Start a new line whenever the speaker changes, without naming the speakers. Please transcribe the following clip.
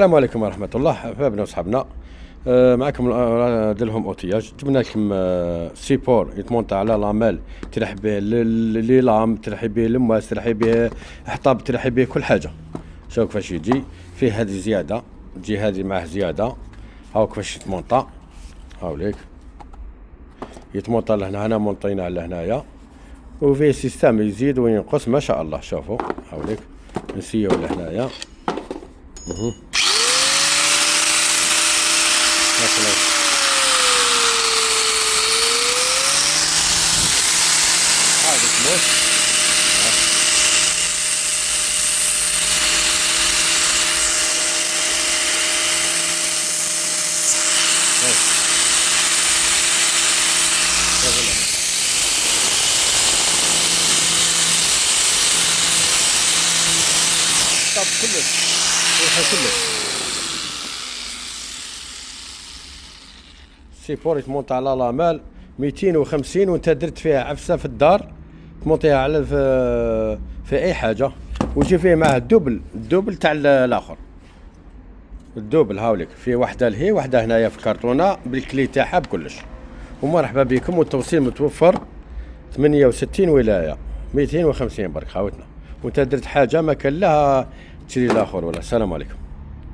السلام عليكم ورحمة الله حبابنا وصحابنا. معكم دلهم اوتياج. جبنا لكم سيبور يتمونطا على لامال، تريح به لي لام، تريحي به المواس، تريحي به حطاب، تريحي به كل حاجة. شوف كيفاش يجي فيه هذه زيادة، تجي هذه معه زيادة. هاو كيفاش يتمونطا، هاوليك يتمونطا لهنا، هنا مونطينا على هنايا، وفيه سيستم يزيد وينقص ما شاء الله. شوفوا هاوليك نسيو لهنايا. هذا موس طب كلش ريحه كلش. سيبور يتمونط على لامال 250، وانت درت فيها عفسه في الدار تمونطيها على في اي حاجه، ويجي فيه معاه الدوبل تاع الاخر. الدوبل هاوليك فيه واحده لهي واحده هنايا في كرتونه بالكلي تاعها بكلش. ومرحبا بكم، والتوصيل متوفر 68 ولايه 250 برك خاوتنا. وانت درت حاجه ما كان لها تشري الاخر ولا. السلام عليكم.